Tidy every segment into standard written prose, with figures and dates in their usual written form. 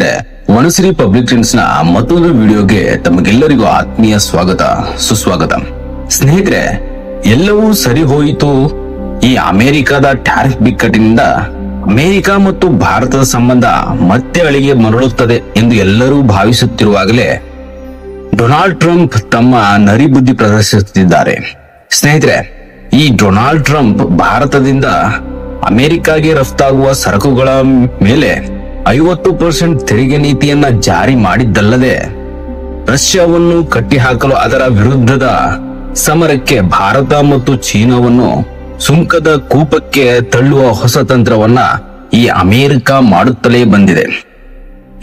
ಸ್ನೇಹಿತರೆ, ವನಶ್ರೀ ಪಬ್ಲಿಕ್ ನ ಮತ್ತೊಂದು ವಿಡಿಯೋಗೆ ತಮಗೆಲ್ಲರಿಗೂ ಆತ್ಮೀಯ ಸ್ವಾಗತ ಸುಸ್ವಾಗತ. ಸ್ನೇಹಿತರೆ, ಎಲ್ಲವೂ ಸರಿ ಹೋಯಿತು. ಈ ಅಮೆರಿಕದ ಟ್ಯಾರಿಫ್ ಬಿಕ್ಕಟ್ಟಿನಿಂದ ಅಮೆರಿಕ ಮತ್ತು ಭಾರತದ ಸಂಬಂಧ ಮತ್ತೆ ಅಳಿಗೆ ಮರಳುತ್ತದೆ ಎಂದು ಎಲ್ಲರೂ ಭಾವಿಸುತ್ತಿರುವಾಗಲೇ ಡೊನಾಲ್ಡ್ ಟ್ರಂಪ್ ತಮ್ಮ ನರಿಬುದ್ಧಿ ಪ್ರದರ್ಶಿಸುತ್ತಿದ್ದಾರೆ. ಸ್ನೇಹಿತರೆ, ಈ ಡೊನಾಲ್ಡ್ ಟ್ರಂಪ್ ಭಾರತದಿಂದ ಅಮೆರಿಕಾಗೆ ರಫ್ತಾಗುವ ಸರಕುಗಳ ಮೇಲೆ 50% ತೆರಿಗೆ ನೀತಿಯನ್ನ ಜಾರಿ ಮಾಡಿದ್ದಲ್ಲದೆ ರಷ್ಯಾವನ್ನು ಕಟ್ಟಿಹಾಕಲು ಅದರ ವಿರುದ್ಧದ ಸಮರಕ್ಕೆ ಭಾರತ ಮತ್ತು ಚೀನಾವನ್ನು ಸುಂಕದ ಕೂಪಕ್ಕೆ ತಳ್ಳುವ ಹೊಸ ತಂತ್ರವನ್ನ ಈ ಅಮೆರಿಕ ಮಾಡುತ್ತಲೇ ಬಂದಿದೆ.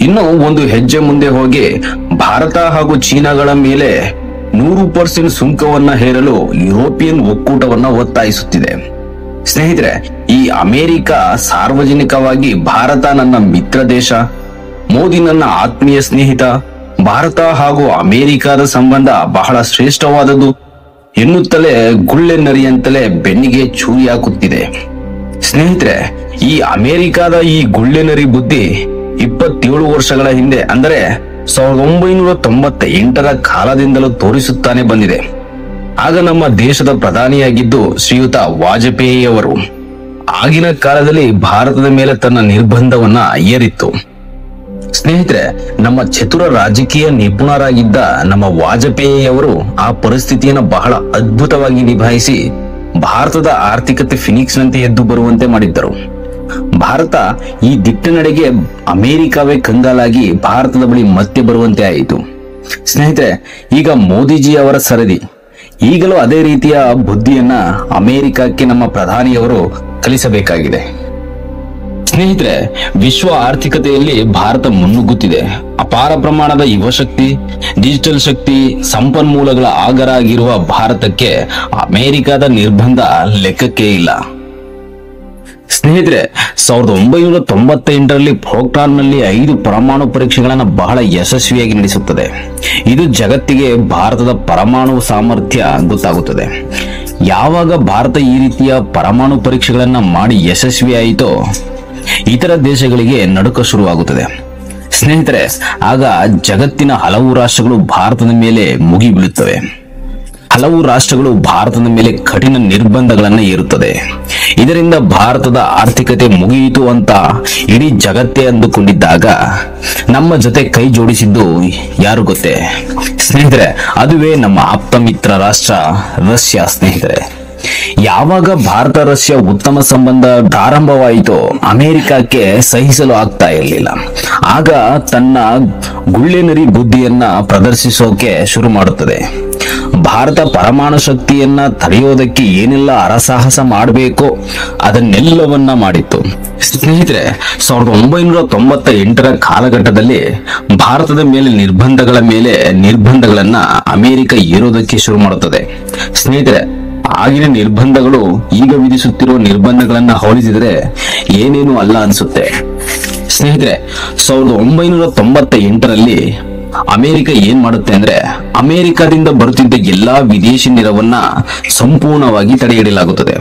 ಇನ್ನು ಒಂದು ಹೆಜ್ಜೆ ಮುಂದೆ ಹೋಗಿ ಭಾರತ ಹಾಗೂ ಚೀನಾಗಳ ಮೇಲೆ 100% ಸುಂಕವನ್ನ ಹೇರಲು ಯುರೋಪಿಯನ್ ಒಕ್ಕೂಟವನ್ನ ಒತ್ತಾಯಿಸುತ್ತಿದೆ. ಸ್ನೇಹಿತರೆ, ಈ ಅಮೆರಿಕ ಸಾರ್ವಜನಿಕವಾಗಿ ಭಾರತ ನನ್ನ ಮಿತ್ರ ದೇಶ, ಮೋದಿ ನನ್ನ ಆತ್ಮೀಯ ಸ್ನೇಹಿತ, ಭಾರತ ಹಾಗೂ ಅಮೆರಿಕದ ಸಂಬಂಧ ಬಹಳ ಶ್ರೇಷ್ಠವಾದದ್ದು ಎನ್ನುತ್ತಲೇ ಗುಳ್ಳೆ ನರಿಯಂತಲೇ ಬೆನ್ನಿಗೆ ಚೂರಿ ಹಾಕುತ್ತಿದೆ. ಸ್ನೇಹಿತರೆ, ಈ ಅಮೆರಿಕದ ಈ ಗುಳ್ಳೆ ನರಿ ಬುದ್ಧಿ 27 ವರ್ಷಗಳ ಹಿಂದೆ ಅಂದರೆ 1998ರ ಕಾಲದಿಂದಲೂ ತೋರಿಸುತ್ತಾನೆ ಬಂದಿದೆ. ಆಗ ನಮ್ಮ ದೇಶದ ಪ್ರಧಾನಿಯಾಗಿದ್ದು ಶ್ರೀಯುತ ವಾಜಪೇಯಿ ಅವರು ಆಗಿನ ಕಾಲದಲ್ಲಿ ಭಾರತದ ಮೇಲೆ ತನ್ನ ನಿರ್ಬಂಧವನ್ನ ಏರಿತ್ತು. ಸ್ನೇಹಿತರೆ, ನಮ್ಮ ಚತುರ ರಾಜಕೀಯ ನಿಪುಣರಾಗಿದ್ದ ನಮ್ಮ ವಾಜಪೇಯಿಯವರು ಆ ಪರಿಸ್ಥಿತಿಯನ್ನು ಬಹಳ ಅದ್ಭುತವಾಗಿ ನಿಭಾಯಿಸಿ ಭಾರತದ ಆರ್ಥಿಕತೆ ಫಿನಿಕ್ಸ್ ನಂತೆ ಎದ್ದು ಬರುವಂತೆ ಮಾಡಿದ್ದರು. ಭಾರತ ಈ ದಿಟ್ಟ ನಡೆಗೆ ಅಮೆರಿಕವೇ ಕಂಗಾಲಾಗಿ ಭಾರತದ ಬಳಿ ಮತ್ತೆ ಬರುವಂತೆ ಆಯಿತು. ಸ್ನೇಹಿತರೆ, ಈಗ ಮೋದಿಜಿ ಅವರ ಸರದಿ. ಈಗಲೂ ಅದೇ ರೀತಿಯ ಬುದ್ಧಿಯನ್ನ ಅಮೆರಿಕಕ್ಕೆ ನಮ್ಮ ಪ್ರಧಾನಿಯವರು ಕಲಿಸಬೇಕಾಗಿದೆ. ಸ್ನೇಹಿತರೆ, ವಿಶ್ವ ಆರ್ಥಿಕತೆಯಲ್ಲಿ ಭಾರತ ಮುನ್ನುಗ್ಗುತ್ತಿದೆ. ಅಪಾರ ಪ್ರಮಾಣದ ಯುವಶಕ್ತಿ, ಡಿಜಿಟಲ್ ಶಕ್ತಿ, ಸಂಪನ್ಮೂಲಗಳ ಆಗರ ಆಗಿರುವ ಭಾರತಕ್ಕೆ ಅಮೆರಿಕದ ನಿರ್ಬಂಧ ಲೆಕ್ಕಕ್ಕೆ ಇಲ್ಲ. ಸ್ನೇಹಿತರೆ, 1998ರಲ್ಲಿ ಪೋಖ್ರಾನ್ನಲ್ಲಿ 5 ಪರಮಾಣು ಪರೀಕ್ಷೆಗಳನ್ನು ಬಹಳ ಯಶಸ್ವಿಯಾಗಿ ನಡೆಸುತ್ತದೆ. ಇದು ಜಗತ್ತಿಗೆ ಭಾರತದ ಪರಮಾಣು ಸಾಮರ್ಥ್ಯ ಗೊತ್ತಾಗುತ್ತದೆ. ಯಾವಾಗ ಭಾರತ ಈ ರೀತಿಯ ಪರಮಾಣು ಪರೀಕ್ಷೆಗಳನ್ನ ಮಾಡಿ ಯಶಸ್ವಿಯಾಯಿತೋ ಇತರ ದೇಶಗಳಿಗೆ ನಡುಕ ಶುರುವಾಗುತ್ತದೆ. ಸ್ನೇಹಿತರೆ, ಆಗ ಜಗತ್ತಿನ ಹಲವು ರಾಷ್ಟ್ರಗಳು ಭಾರತದ ಮೇಲೆ ಮುಗಿ ಬೀಳುತ್ತವೆ. ಹಲವು ರಾಷ್ಟ್ರಗಳು ಭಾರತದ ಮೇಲೆ ಕಠಿಣ ನಿರ್ಬಂಧಗಳನ್ನು ಹೇರುತ್ತದೆ. ಇದರಿಂದ ಭಾರತದ ಆರ್ಥಿಕತೆ ಮುಗಿಯಿತು ಅಂತ ಇಡೀ ಜಗತ್ತೇ ಅಂದುಕೊಂಡಿದ್ದಾಗ ನಮ್ಮ ಜೊತೆ ಕೈ ಜೋಡಿಸಿದ್ದು ಯಾರು ಗೊತ್ತೇ? ಸ್ನೇಹಿತರೆ, ಅದುವೇ ನಮ್ಮ ಆಪ್ತ ಮಿತ್ರ ರಾಷ್ಟ್ರ ರಷ್ಯಾ. ಸ್ನೇಹಿತರೆ, ಯಾವಾಗ ಭಾರತ ರಷ್ಯಾ ಉತ್ತಮ ಸಂಬಂಧ ಪ್ರಾರಂಭವಾಯಿತೋ ಅಮೆರಿಕಕ್ಕೆ ಸಹಿಸಲು ಆಗ್ತಾ ಇರಲಿಲ್ಲ. ಆಗ ತನ್ನ ಗುಳ್ಳೆನರಿ ಬುದ್ಧಿಯನ್ನ ಪ್ರದರ್ಶಿಸೋಕೆ ಶುರು ಮಾಡುತ್ತದೆ. ಭಾರತ ಪರಮಾಣು ಶಕ್ತಿಯನ್ನ ತಡೆಯೋದಕ್ಕೆ ಏನೆಲ್ಲ ಹರಸಾಹಸ ಮಾಡಬೇಕೋ ಅದನ್ನೆಲ್ಲವನ್ನ ಮಾಡಿತ್ತು. ಸ್ನೇಹಿತರೆ, 1998ರ ಕಾಲಘಟ್ಟದಲ್ಲಿ ಭಾರತದ ಮೇಲೆ ನಿರ್ಬಂಧಗಳನ್ನ ಅಮೆರಿಕ ಏರೋದಕ್ಕೆ ಶುರು ಮಾಡುತ್ತದೆ. ಸ್ನೇಹಿತರೆ, ಆಗಿನ ನಿರ್ಬಂಧಗಳು ಈಗ ವಿಧಿಸುತ್ತಿರುವ ನಿರ್ಬಂಧಗಳನ್ನ ಹೋಲಿಸಿದರೆ ಏನೇನು ಅಲ್ಲ ಅನ್ಸುತ್ತೆ. ಸ್ನೇಹಿತರೆ, 1998ರಲ್ಲಿ ಅಮೆರಿಕ ಏನ್ ಮಾಡುತ್ತೆ ಅಂದ್ರೆ ಅಮೆರಿಕದಿಂದ ಬರುತ್ತಿದ್ದ ಎಲ್ಲಾ ವಿದೇಶಿ ನೆರವನ್ನ ಸಂಪೂರ್ಣವಾಗಿ ತಡೆಹಿಡಿಯಲಾಗುತ್ತದೆ.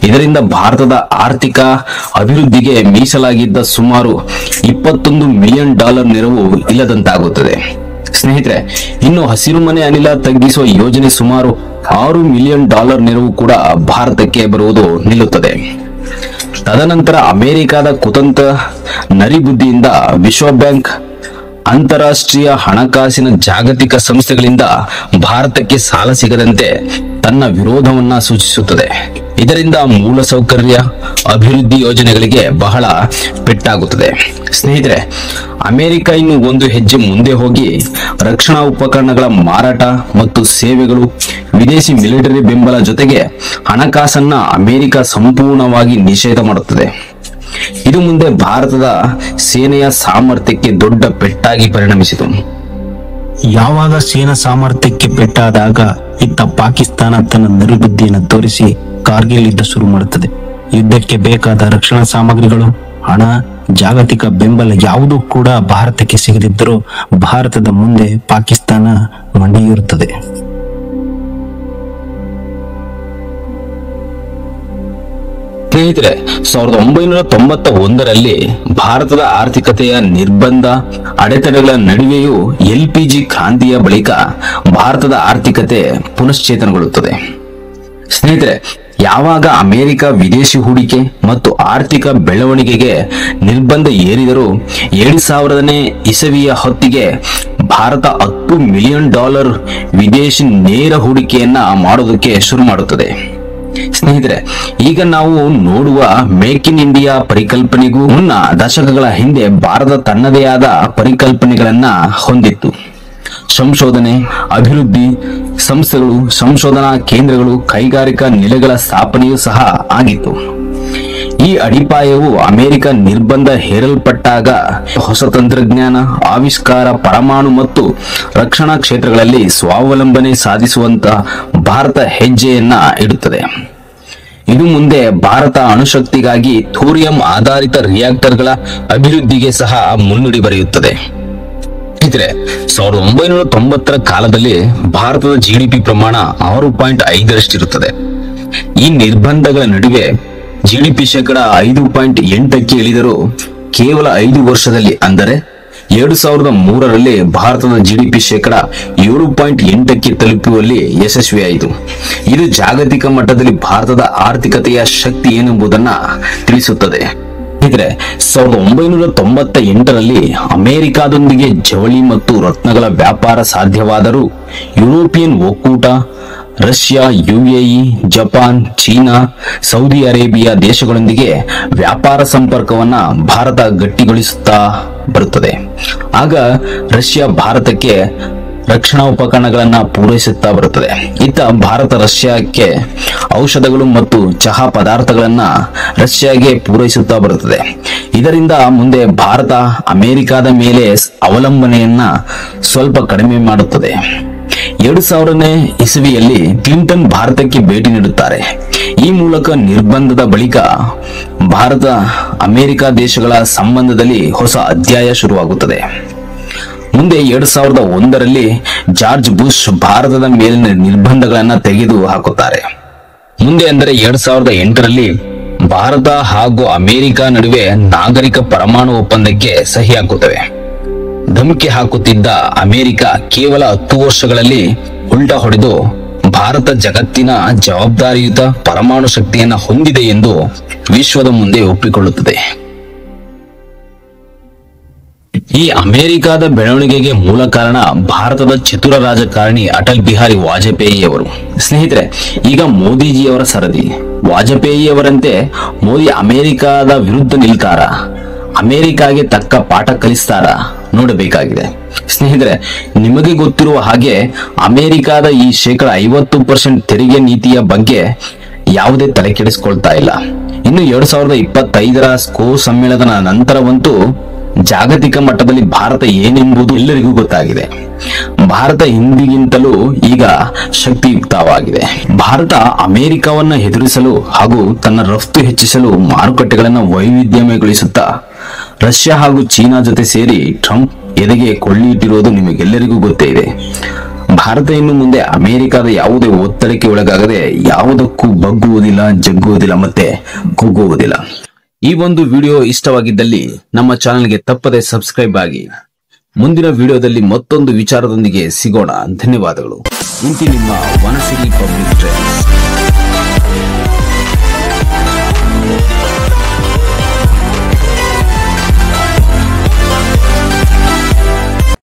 ಇದರಿಂದ ಭಾರತದ ಆರ್ಥಿಕ ಅಭಿವೃದ್ಧಿಗೆ ಮೀಸಲಾಗಿದ್ದ ಸುಮಾರು $21 ಮಿಲಿಯನ್ ನೆರವು ಇಲ್ಲದಂತಾಗುತ್ತದೆ. ಸ್ನೇಹಿತರೆ, ಇನ್ನು ಹಸಿರುಮನೆ ಅನಿಲ ತಗ್ಗಿಸುವ ಯೋಜನೆ ಸುಮಾರು $6 ಮಿಲಿಯನ್ ನೆರವು ಕೂಡ ಭಾರತಕ್ಕೆ ಬರುವುದು ನಿಲ್ಲುತ್ತದೆ. ತದನಂತರ ಅಮೆರಿಕದ ಕುತಂತ್ರ ನರಿಬುದ್ಧಿಯಿಂದ ವಿಶ್ವ ಬ್ಯಾಂಕ್, ಅಂತಾರಾಷ್ಟ್ರೀಯ ಹಣಕಾಸಿನ ಜಾಗತಿಕ ಸಂಸ್ಥೆಗಳಿಂದ ಭಾರತಕ್ಕೆ ಸಾಲ ಸಿಗದಂತೆ ತನ್ನ ವಿರೋಧವನ್ನ ಸೂಚಿಸುತ್ತದೆ. ಇದರಿಂದ ಮೂಲಸೌಕರ್ಯ ಅಭಿವೃದ್ಧಿ ಯೋಜನೆಗಳಿಗೆ ಬಹಳ ಪೆಟ್ಟಾಗುತ್ತದೆ. ಸ್ನೇಹಿತರೆ, ಅಮೆರಿಕ ಇನ್ನು ಒಂದು ಹೆಜ್ಜೆ ಮುಂದೆ ಹೋಗಿ ರಕ್ಷಣಾ ಉಪಕರಣಗಳ ಮಾರಾಟ ಮತ್ತು ಸೇವೆಗಳು, ವಿದೇಶಿ ಮಿಲಿಟರಿ ಬೆಂಬಲ ಜೊತೆಗೆ ಹಣಕಾಸನ್ನ ಅಮೆರಿಕ ಸಂಪೂರ್ಣವಾಗಿ ನಿಷೇಧ ಮಾಡುತ್ತದೆ. ಇದು ಮುಂದೆ ಭಾರತದ ಸೇನೆಯ ಸಾಮರ್ಥ್ಯಕ್ಕೆ ದೊಡ್ಡ ಪೆಟ್ಟಾಗಿ ಪರಿಣಮಿಸಿತು. ಯಾವಾಗ ಸೇನಾ ಸಾಮರ್ಥ್ಯಕ್ಕೆ ಪೆಟ್ಟಾದಾಗ ಇತ್ತ ಪಾಕಿಸ್ತಾನ ತನ್ನ ನರಿಬುದ್ಧಿಯನ್ನು ತೋರಿಸಿ ಕಾರ್ಗಿಲ್ ಯುದ್ಧ ಶುರು ಮಾಡುತ್ತದೆ. ಯುದ್ಧಕ್ಕೆ ಬೇಕಾದ ರಕ್ಷಣಾ ಸಾಮಗ್ರಿಗಳು, ಹಣ, ಜಾಗತಿಕ ಬೆಂಬಲ ಯಾವುದೂ ಕೂಡ ಭಾರತಕ್ಕೆ ಸಿಗದಿದ್ದರೂ ಭಾರತದ ಮುಂದೆ ಪಾಕಿಸ್ತಾನ ಮಂಡಿಯೂರುತ್ತದೆ. ಸ್ನೇಹಿತರೆ, 1991ರಲ್ಲಿ ಭಾರತದ ಆರ್ಥಿಕತೆಯ ನಿರ್ಬಂಧ ಅಡೆತಡೆಗಳ ನಡುವೆಯೂ LPG ಕ್ರಾಂತಿಯ ಬಳಿಕ ಭಾರತದ ಆರ್ಥಿಕತೆ ಪುನಶ್ಚೇತನಗೊಳ್ಳುತ್ತದೆ. ಸ್ನೇಹಿತರೆ, ಯಾವಾಗ ಅಮೆರಿಕ ವಿದೇಶಿ ಹೂಡಿಕೆ ಮತ್ತು ಆರ್ಥಿಕ ಬೆಳವಣಿಗೆಗೆ ನಿರ್ಬಂಧ ಏರಿದರೂ 2000ನೇ ಇಸವಿಯ ಹೊತ್ತಿಗೆ ಭಾರತ $10 ಮಿಲಿಯನ್ ವಿದೇಶಿ ನೇರ ಹೂಡಿಕೆಯನ್ನ ಮಾಡೋದಕ್ಕೆ ಶುರು ಮಾಡುತ್ತದೆ. ಸ್ನೇಹಿತರೆ, ಈಗ ನಾವು ನೋಡುವ ಮೇಕ್ ಇನ್ ಇಂಡಿಯಾ ಪರಿಕಲ್ಪನೆಗೂ ಮುನ್ನ ದಶಕಗಳ ಹಿಂದೆ ಭಾರತ ತನ್ನದೇ ಆದ ಪರಿಕಲ್ಪನೆಗಳನ್ನ ಹೊಂದಿತ್ತು. ಸಂಶೋಧನೆ, ಅಭಿವೃದ್ಧಿ ಸಂಸ್ಥೆಗಳು, ಸಂಶೋಧನಾ ಕೇಂದ್ರಗಳು, ಕೈಗಾರಿಕಾ ನೆಲೆಗಳ ಸ್ಥಾಪನೆಯೂ ಸಹ ಆಗಿತ್ತು. ಈ ಅಡಿಪಾಯವು ಅಮೆರಿಕ ನಿರ್ಬಂಧ ಹೇರಲ್ಪಟ್ಟಾಗ ಹೊಸ ತಂತ್ರಜ್ಞಾನ, ಆವಿಷ್ಕಾರ, ಪರಮಾಣು ಮತ್ತು ರಕ್ಷಣಾ ಕ್ಷೇತ್ರಗಳಲ್ಲಿ ಸ್ವಾವಲಂಬನೆ ಸಾಧಿಸುವಂತ ಭಾರತ ಹೆಜ್ಜೆಯನ್ನ ಇಡುತ್ತದೆ. ಇದು ಮುಂದೆ ಭಾರತ ಅಣುಶಕ್ತಿಗಾಗಿ ಥೋರಿಯಂ ಆಧಾರಿತ ರಿಯಾಕ್ಟರ್ಗಳ ಅಭಿವೃದ್ಧಿಗೆ ಸಹ ಮುನ್ನುಡಿ ಬರೆಯುತ್ತದೆ. 1990ರ ಕಾಲದಲ್ಲಿ ಭಾರತದ GDP ಪ್ರಮಾಣ 6.5ರಷ್ಟಿರುತ್ತದೆ. ಈ ನಿರ್ಬಂಧಗಳ ನಡುವೆ GDP ಶೇಕಡ 5.8ಕ್ಕೆ ಇಳಿದರೂ ಕೇವಲ 5 ವರ್ಷದಲ್ಲಿ, ಅಂದರೆ 2003ರಲ್ಲಿ ಭಾರತದ GDP ಶೇಕಡ 7.8ಕ್ಕೆ ತಲುಪುವಲ್ಲಿ ಯಶಸ್ವಿಯಾಯಿತು. ಇದು ಜಾಗತಿಕ ಮಟ್ಟದಲ್ಲಿ ಭಾರತದ ಆರ್ಥಿಕತೆಯ ಶಕ್ತಿ ಏನೆಂಬುದನ್ನ ತಿಳಿಸುತ್ತದೆ. 1998ರಲ್ಲಿ ಅಮೆರಿಕಾದೊಂದಿಗೆ ಜವಳಿ ಮತ್ತು ರತ್ನಗಳ ವ್ಯಾಪಾರ ಸಾಧ್ಯವಾದರೂ ಯುರೋಪಿಯನ್ ಒಕ್ಕೂಟ, Russia, UAE, Japan, China, Saudi Arabia ದೇಶಗಳೊಂದಿಗೆ ವ್ಯಾಪಾರ ಸಂಪರ್ಕವನ್ನ ಭಾರತ ಗಟ್ಟಿಗೊಳಿಸುತ್ತಾ ಬರುತ್ತದೆ. ಆಗ ರಷ್ಯಾ ಭಾರತಕ್ಕೆ ರಕ್ಷಣಾ ಉಪಕರಣಗಳನ್ನ ಪೂರೈಸುತ್ತಾ ಬರುತ್ತದೆ. ಇತ್ತ ಭಾರತ ರಷ್ಯಾಕ್ಕೆ ಔಷಧಗಳು ಮತ್ತು ಚಹಾ ಪದಾರ್ಥಗಳನ್ನ ರಷ್ಯಾಗೆ ಪೂರೈಸುತ್ತಾ ಬರುತ್ತದೆ. ಇದರಿಂದ ಮುಂದೆ ಭಾರತ ಅಮೆರಿಕದ ಮೇಲೆ ಅವಲಂಬನೆಯನ್ನ ಸ್ವಲ್ಪ ಕಡಿಮೆ ಮಾಡುತ್ತದೆ. 2000ನೇ ಇಸವಿಯಲ್ಲಿ ಕ್ಲಿಂಟನ್ ಭಾರತಕ್ಕೆ ಭೇಟಿ ನೀಡುತ್ತಾರೆ. ಈ ಮೂಲಕ ನಿರ್ಬಂಧದ ಬಳಿಕ ಭಾರತ ಅಮೆರಿಕ ದೇಶಗಳ ಸಂಬಂಧದಲ್ಲಿ ಹೊಸ ಅಧ್ಯಾಯ ಶುರುವಾಗುತ್ತದೆ. ಮುಂದೆ 2001ರಲ್ಲಿ ಜಾರ್ಜ್ ಬುಷ್ ಭಾರತದ ಮೇಲಿನ ನಿರ್ಬಂಧಗಳನ್ನ ತೆಗೆದು ಹಾಕುತ್ತಾರೆ. ಮುಂದೆ ಅಂದರೆ 2008ರಲ್ಲಿ ಭಾರತ ಹಾಗೂ ಅಮೆರಿಕ ನಡುವೆ ನಾಗರಿಕ ಪರಮಾಣು ಒಪ್ಪಂದಕ್ಕೆ ಸಹಿ ಹಾಕುತ್ತವೆ. ಧಮಕಿ ಹಾಕುತ್ತಿದ್ದ ಅಮೆರಿಕ ಕೇವಲ 10 ವರ್ಷಗಳಲ್ಲಿ ಉಲ್ಟಾ ಹೊಡೆದು ಭಾರತ ಜಗತ್ತಿನ ಜವಾಬ್ದಾರಿಯುತ ಪರಮಾಣು ಶಕ್ತಿಯನ್ನ ಹೊಂದಿದೆ ಎಂದು ವಿಶ್ವದ ಮುಂದೆ ಒಪ್ಪಿಕೊಳ್ಳುತ್ತದೆ. ಈ ಅಮೆರಿಕದ ಬೆಳವಣಿಗೆಗೆ ಮೂಲ ಕಾರಣ ಭಾರತದ ಚತುರ ರಾಜಕಾರಣಿ ಅಟಲ್ ಬಿಹಾರಿ ವಾಜಪೇಯಿ ಅವರು. ಸ್ನೇಹಿತರೆ, ಈಗ ಮೋದಿಜಿಯವರ ಸರದಿ. ವಾಜಪೇಯಿಯವರಂತೆ ಮೋದಿ ಅಮೆರಿಕದ ವಿರುದ್ಧ ನಿಲ್ತಾರ, ಅಮೆರಿಕಾಗೆ ತಕ್ಕ ಪಾಠ ಕಲಿಸ್ತಾರ ನೋಡಬೇಕಾಗಿದೆ. ಸ್ನೇಹಿತರೆ, ನಿಮಗೆ ಗೊತ್ತಿರುವ ಹಾಗೆ ಅಮೆರಿಕದ ಈ ಶೇಕಡ 50% ತೆರಿಗೆ ನೀತಿಯ ಬಗ್ಗೆ ಯಾವುದೇ ತಲೆ ಕೆಡಿಸಿಕೊಳ್ತಾ ಇಲ್ಲ. ಇನ್ನು 2025ರ ಸ್ಕೋ ಸಮ್ಮೇಳನದ ನಂತರವಂತೂ ಜಾಗತಿಕ ಮಟ್ಟದಲ್ಲಿ ಭಾರತ ಏನೆಂಬುದು ಎಲ್ಲರಿಗೂ ಗೊತ್ತಾಗಿದೆ. ಭಾರತ ಹಿಂದಿಗಿಂತಲೂ ಈಗ ಶಕ್ತಿಯುಕ್ತವಾಗಿದೆ. ಭಾರತ ಅಮೆರಿಕವನ್ನ ಎದುರಿಸಲು ಹಾಗೂ ತನ್ನ ರಫ್ತು ಹೆಚ್ಚಿಸಲು ಮಾರುಕಟ್ಟೆಗಳನ್ನು ವೈವಿಧ್ಯಮಯಗೊಳಿಸುತ್ತಾ ರಷ್ಯಾ ಹಾಗೂ ಚೀನಾ ಜೊತೆ ಸೇರಿ ಟ್ರಂಪ್ ಎದೆಗೆ ಕೊಳ್ಳಿಟ್ಟಿರುವುದು ನಿಮಗೆಲ್ಲರಿಗೂ ಗೊತ್ತೇ ಇದೆ. ಭಾರತ ಇನ್ನು ಮುಂದೆ ಅಮೆರಿಕದ ಯಾವುದೇ ಒತ್ತಡಕ್ಕೆ ಒಳಗಾಗದೆ ಯಾವುದಕ್ಕೂ ಬಗ್ಗುವುದಿಲ್ಲ, ಜಗ್ಗುವುದಿಲ್ಲ, ಮತ್ತೆ ಕುಗ್ಗುವುದಿಲ್ಲ. ಈ ಒಂದು ವಿಡಿಯೋ ಇಷ್ಟವಾಗಿದ್ದಲ್ಲಿ ನಮ್ಮ ಚಾನೆಲ್ಗೆ ತಪ್ಪದೆ ಸಬ್ಸ್ಕ್ರೈಬ್ ಆಗಿ. ಮುಂದಿನ ವಿಡಿಯೋದಲ್ಲಿ ಮತ್ತೊಂದು ವಿಚಾರದೊಂದಿಗೆ ಸಿಗೋಣ. ಧನ್ಯವಾದಗಳು. ಇಂತಿ ನಿಮ್ಮ ವನಸಿರಿ ಪಬ್ಲಿಕ್.